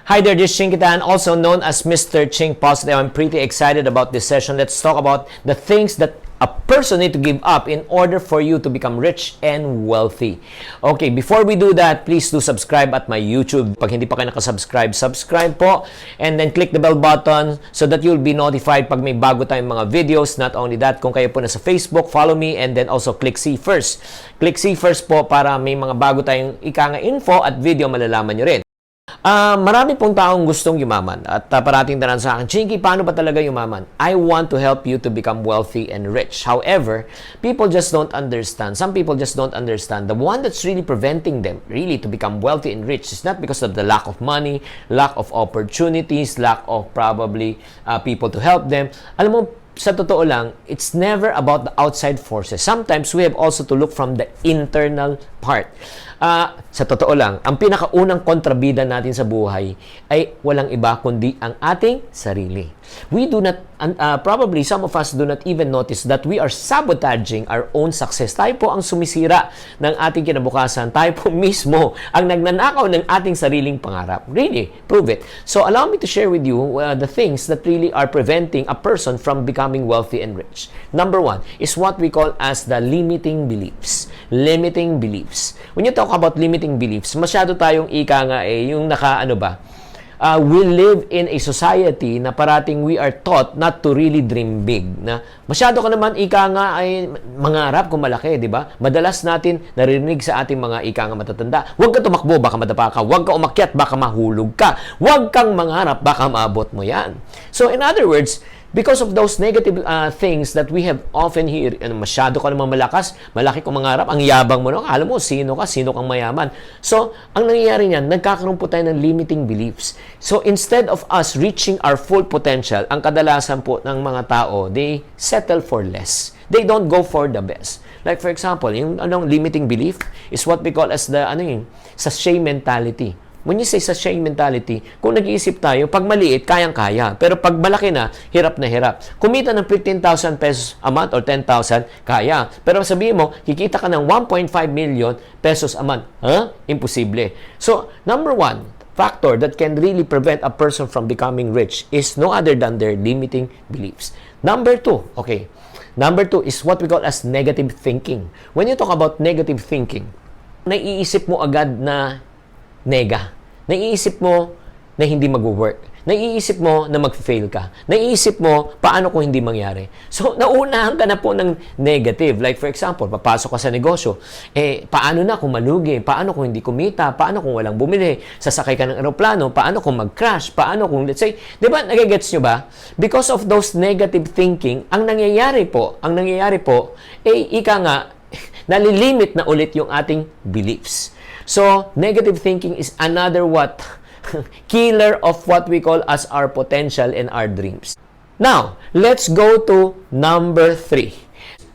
Hi there, this is Chinkee Tan, also known as Mr. Chink Positive. I'm pretty excited about this session. Let's talk about the things that a person need to give up in order for you to become rich and wealthy. Okay, before we do that, please do subscribe at my YouTube. Pag hindi pa kayo nakasubscribe, subscribe po. And then click the bell button so that you'll be notified pag may bago tayong mga videos. Not only that, kung kayo po na sa Facebook, follow me and then also click see first. Click see first po para may mga bago tayong info at video malalaman nyo rin. Marami pong taong gustong yumaman at parating tanan sa akin, Chinkee, paano ba talaga yumaman? I want to help you to become wealthy and rich. However, people just don't understand. Some people just don't understand. The one that's really preventing them really to become wealthy and rich is not because of the lack of money, lack of opportunities, lack of probably people to help them. Alam mo, sa totoo lang, it's never about the outside forces. Sometimes we have also to look from the internal part. Sa totoo lang, ang pinakaunang kontrabida natin sa buhay ay walang iba kundi ang ating sarili. We do not, probably some of us do not even notice that we are sabotaging our own success. Tayo po ang sumisira ng ating kinabukasan. Tayo po mismo ang nagnanakaw ng ating sariling pangarap. Really, prove it. So allow me to share with you the things that really are preventing a person from becoming wealthy and rich. Number one is what we call as the limiting beliefs. Limiting beliefs. When you talk about limiting beliefs, masyado tayong yung we live in a society na parating we are taught not to really dream big. Na masyado ka naman ay mangarap kung malaki, di ba? Madalas natin narinig sa ating mga matatanda, huwag ka tumakbo, baka madapa ka. Huwag ka umakyat, baka mahulog ka. Huwag kang mangarap, baka maabot mo yan. So in other words, because of those negative things that we have often hear, masyado ka naman malakas, malaki kang mangarap, ang yabang mo, no? Alam mo, sino kang mayaman. So, ang nangyayari niyan, nagkakaroon po tayo ng limiting beliefs. So, instead of us reaching our full potential, ang kadalasan po ng mga tao, they settle for less. They don't go for the best. Like for example, yung limiting belief is what we call as the sa shame mentality. When you say sa shame mentality, kung nag-iisip tayo, pag maliit, kayang-kaya. Pero pag malaki na, hirap na hirap. Kumita ng 15,000 pesos a month or 10,000, kaya. Pero sabihin mo, kikita ka ng 1.5 million pesos a month. Imposible. So, number one factor that can really prevent a person from becoming rich is no other than their limiting beliefs. Number two is what we call as negative thinking. When you talk about negative thinking, naiisip mo agad na naiisip mo na hindi mag-work. Naiisip mo na mag-fail ka. Naiisip mo, paano kung hindi mangyari? So, naunahan ka na po ng negative. Like for example, papasok ka sa negosyo. Paano na kung malugi? Paano kung hindi kumita? Paano kung walang bumili? Sasakay ka ng aeroplano? Paano kung mag-crash? Paano kung, let's say, di ba, nagigets nyo ba? Because of those negative thinking, ang nangyayari po, nalilimit na ulit yung ating beliefs. So, negative thinking is another killer of what we call as our potential and our dreams. Now, let's go to number 3.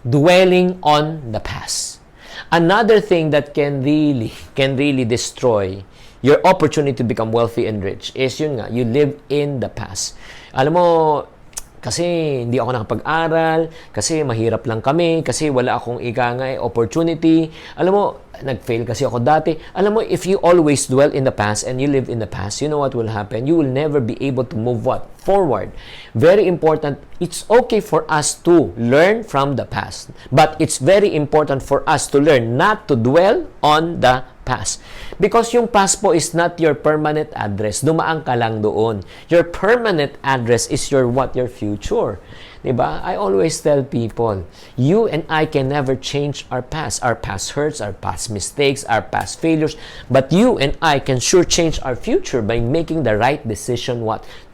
Dwelling on the past. Another thing that can really destroy your opportunity to become wealthy and rich is you live in the past. Alam mo, kasi hindi ako nakapag-aral, kasi mahirap lang kami, kasi wala akong opportunity. Alam mo, nag-fail kasi ako dati. Alam mo, if you always dwell in the past and you live in the past, you know what will happen? You will never be able to move forward. Very important. It's okay for us to learn from the past. But it's very important for us to learn not to dwell on the past. Because yung past po is not your permanent address. Dumaan ka lang doon. Your permanent address is your future. Diba? I always tell people, you and I can never change our past. Our past hurts, our past mistakes, our past failures. But you and I can sure change our future by making the right decision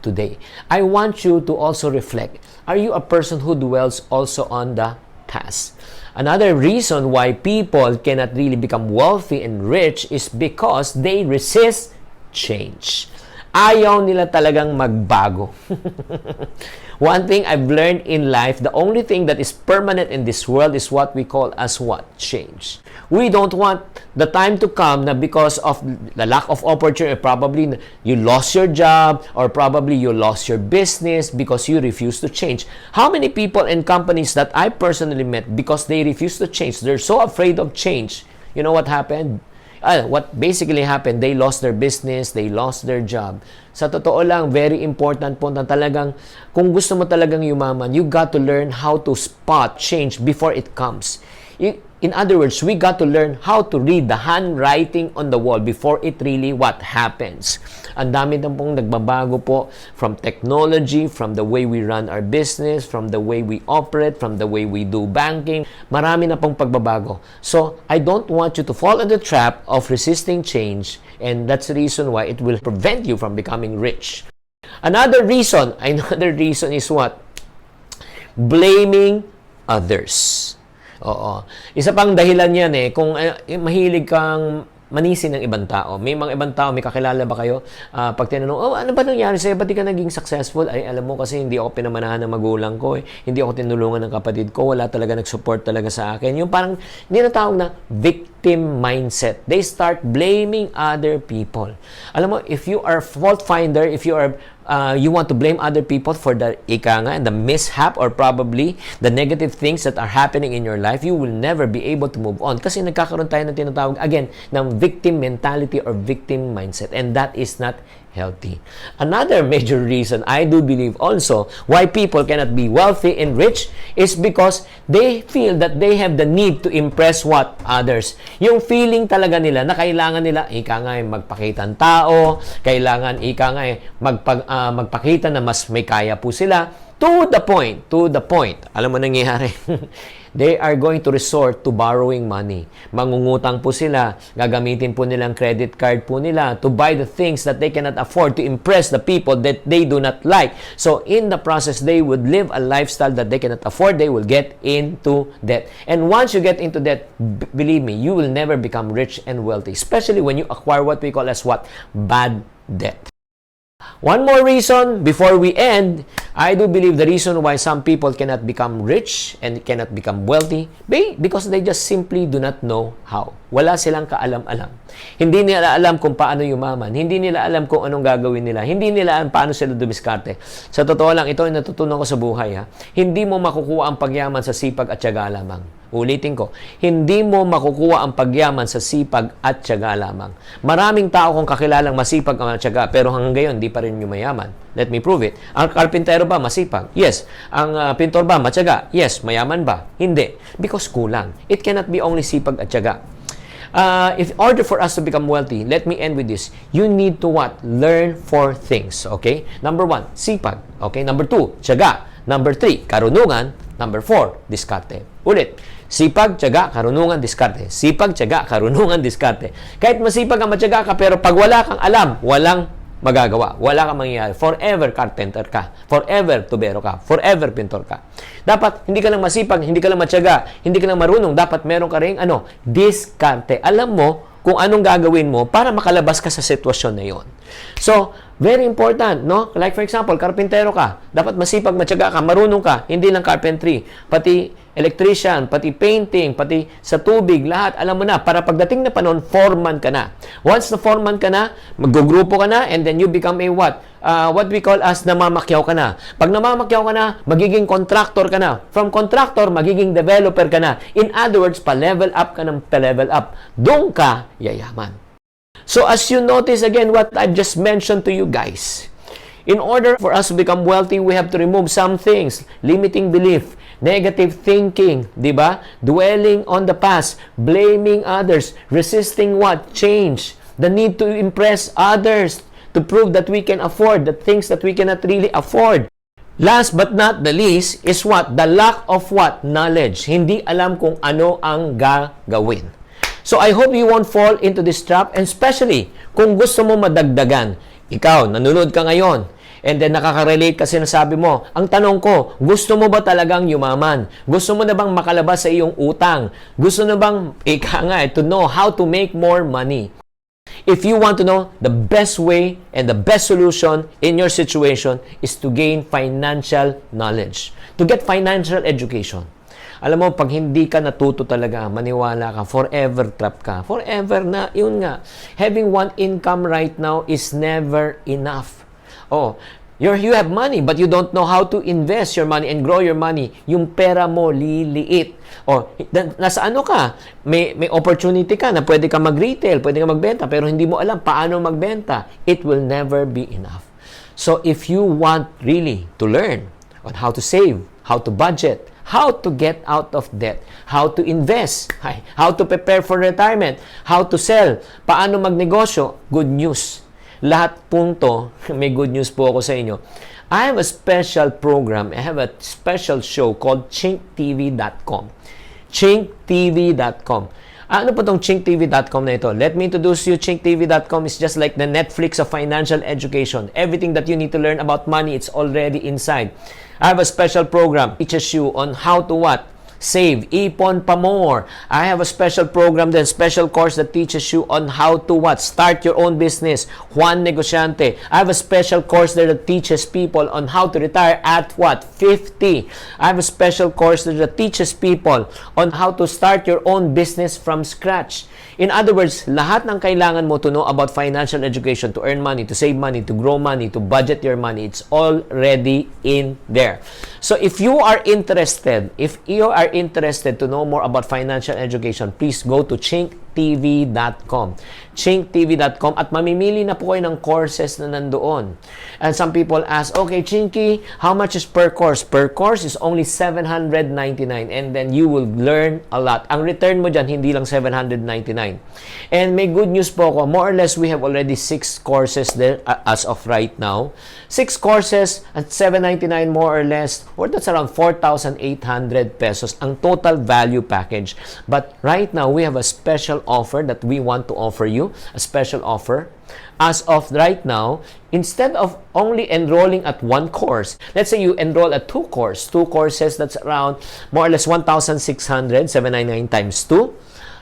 today. I want you to also reflect. Are you a person who dwells also on the past? Another reason why people cannot really become wealthy and rich is because they resist change. Ayaw nila talagang magbago. One thing I've learned in life, the only thing that is permanent in this world is what we call as change. We don't want the time to come na because of the lack of opportunity, probably you lost your job or probably you lost your business because you refuse to change. How many people and companies that I personally met because they refuse to change, they're so afraid of change, you know what happened? what basically happened, they lost their business, they lost their job. Sa totoo lang, very important po na talagang, kung gusto mo talagang yumaman, you got to learn how to spot change before it comes. In other words, we got to learn how to read the handwriting on the wall before it really what happens. Ang dami na pong nagbabago po from technology, from the way we run our business, from the way we operate, from the way we do banking. Marami na pong pagbabago. So, I don't want you to fall in the trap of resisting change, and that's the reason why it will prevent you from becoming rich. Another reason is what? Blaming others. Oo. Isa pang dahilan yan kung mahilig kang manisin ng ibang tao. May mga ibang tao, may kakilala ba kayo? Pag tinanong, ano ba nangyari sa'yo? Ba't di ka naging successful? Ay, alam mo kasi hindi ako pinamanahan ng magulang ko. Hindi ako tinulungan ng kapatid ko. Wala talaga nag-support talaga sa akin. Yung parang ninatawag na victim mindset. They start blaming other people. Alam mo, if you are fault finder, if you are you want to blame other people for the and the mishap or probably the negative things that are happening in your life, you will never be able to move on kasi nagkakaroon tayo ng tinatawag again ng victim mentality or victim mindset, and that is not healthy. Another major reason I do believe also why people cannot be wealthy and rich is because they feel that they have the need to impress what? Others. Yung feeling talaga nila na kailangan nila magpakita ng tao, kailangan magpakita na mas may kaya po sila. To the point. Alam mo nangyayari? They are going to resort to borrowing money. Mangungutang po sila, gagamitin po nilang credit card po nila to buy the things that they cannot afford to impress the people that they do not like. So in the process, they would live a lifestyle that they cannot afford. They will get into debt. And once you get into debt, believe me, you will never become rich and wealthy, especially when you acquire what we call as what? Bad debt. One more reason before we end, I do believe the reason why some people cannot become rich and cannot become wealthy because they just simply do not know how. Wala silang kaalam-alam. Hindi nila alam kung paano yumaman. Hindi nila alam kung anong gagawin nila. Hindi nila alam paano sila dumiskarte. Sa totoo lang, ito ay natutunan ko sa buhay. Hindi mo makukuha ang pagyaman sa sipag at tiyaga lamang. Ulitin ko, hindi mo makukuha ang pagyaman sa sipag at tiyaga lamang. Maraming tao kung kakilalang masipag ang tiyaga, pero hanggang ngayon, di pa rin yumayaman. Let me prove it. Ang karpintero ba masipag? Yes. Ang pintor ba matyaga? Yes. Mayaman ba? Hindi. Because kulang. It cannot be only sipag at tiyaga. In order for us to become wealthy, let me end with this. You need to what? Learn 4 things. Okay? Number 1, sipag. Okay? Number 2, tiyaga. Number 3, karunungan. Number 4, diskarte. Ulit. Sipag, tiyaga, karunungan, diskarte. Sipag, tiyaga, karunungan, diskarte. Kahit masipag ka, matyaga ka, pero pag wala kang alam, walang magagawa. Wala kang mangyayari. Forever carpenter ka. Forever tubero ka. Forever pintor ka. Dapat, hindi ka lang masipag, hindi ka lang matyaga, hindi ka lang marunong. Dapat meron ka rin, diskarte. Alam mo kung anong gagawin mo para makalabas ka sa sitwasyon na yon. So, very important, no? Like for example, karpintero ka. Dapat masipag, matyaga ka, marunong ka. Hindi lang carpentry. Pati electrician, pati painting, pati sa tubig, lahat, alam mo na, para pagdating na panahon, foreman ka na. Once na foreman ka na, maggugrupo ka na, and then you become a what? What we call as namamakyaw ka na. Pag namamakyaw ka na, magiging contractor ka na. From contractor, magiging developer ka na. In other words, pa-level up ka ng pa-level up. Doon ka yayaman. So as you notice again what I've just mentioned to you guys, in order for us to become wealthy, we have to remove some things. Limiting belief, negative thinking, di ba? Dwelling on the past, blaming others, resisting what? Change. The need to impress others, to prove that we can afford the things that we cannot really afford. Last but not the least is what? The lack of what? Knowledge. Hindi alam kung ano ang gagawin. So I hope you won't fall into this trap, and especially kung gusto mo madagdagan. Ikaw, nanonood ka ngayon, and then nakaka-relate kasi na sabi mo, ang tanong ko, gusto mo ba talagang yumaman? Gusto mo na bang makalabas sa iyong utang? Gusto na bang, to know how to make more money? If you want to know, the best way and the best solution in your situation is to gain financial knowledge. To get financial education. Alam mo, pag hindi ka natuto talaga, maniwala ka, forever trap ka. Forever na, yun nga. Having one income right now is never enough. You have money, but you don't know how to invest your money and grow your money. Yung pera mo, liliit. O, nasa ano ka? May opportunity ka na pwede ka mag-retail, pwede ka magbenta, pero hindi mo alam paano magbenta. It will never be enough. So, if you want really to learn on how to save, how to budget, how to get out of debt, how to invest, how to prepare for retirement, how to sell, paano magnegosyo, good news. Lahat punto, may good news po ako sa inyo. I have a special program, I have a special show called chinktv.com. chinktv.com. Ano po itong chinktv.com na ito? Let me introduce you. Chinktv.com is just like the Netflix of financial education. Everything that you need to learn about money, it's already inside. I have a special program teaches you on how to what? Save, ipon pa more. I have a special program, then special course that teaches you on how to what? Start your own business. Juan Negociante. I have a special course there that teaches people on how to retire at what? 50. I have a special course there that teaches people on how to start your own business from scratch. In other words, lahat ng kailangan mo to know about financial education, to earn money, to save money, to grow money, to budget your money, it's already in there. So if you are interested to know more about financial education, please go to chinktv.com. chinktv.com at mamimili na po kayo ng courses na nandoon. And some people ask, okay, Chinkee, how much is per course? Per course is only $799 and then you will learn a lot. Ang return mo dyan, hindi lang $799. And may good news po ako, more or less we have already 6 courses there as of right now. 6 courses at $799 more or less, or that's around 4,800 pesos ang total value package. But right now, we have a special offer that we want to offer you, a special offer. As of right now, instead of only enrolling at 1 course, let's say you enroll at 2 courses, that's around more or less 1,600, 799 times 2.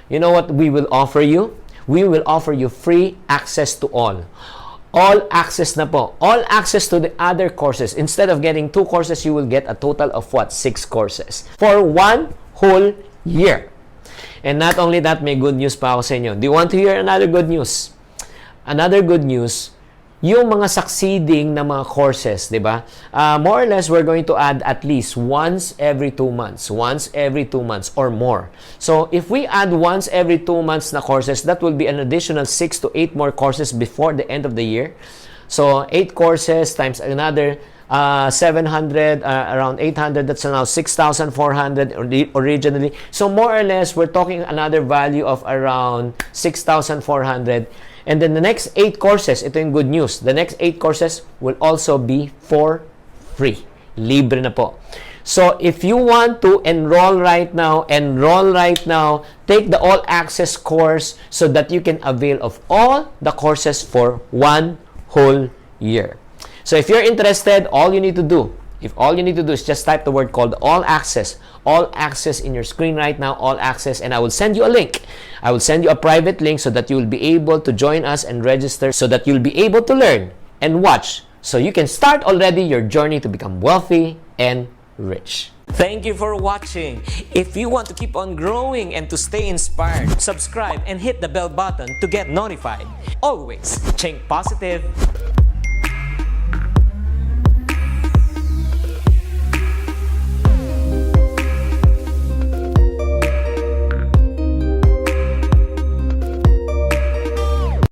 You know what we will offer you? We will offer you free access to all. All access na po. All access to the other courses. Instead of getting 2 courses, you will get a total of what? 6 courses. For 1 whole year. And not only that, may good news pa ako sa inyo. Do you want to hear another good news? Another good news, yung mga succeeding na mga courses, di ba? More or less, we're going to add at least once every 2 months. Once every 2 months or more. So, if we add once every 2 months na courses, that will be an additional 6 to 8 more courses before the end of the year. So, 8 courses times another 700, around 800, that's now 6,400 originally. So, more or less, we're talking another value of around 6,400. And then the next 8 courses, ito yung good news. The next 8 courses will also be for free. Libre na po. So, if you want to enroll right now, take the all-access course so that you can avail of all the courses for 1 whole year. So, if you're interested, all you need to do is just type the word called all access in your screen right now, all access, and I will send you a link. I will send you a private link so that you will be able to join us and register so that you'll be able to learn and watch so you can start already your journey to become wealthy and rich. Thank you for watching. If you want to keep on growing and to stay inspired, subscribe and hit the bell button to get notified. Always think positive.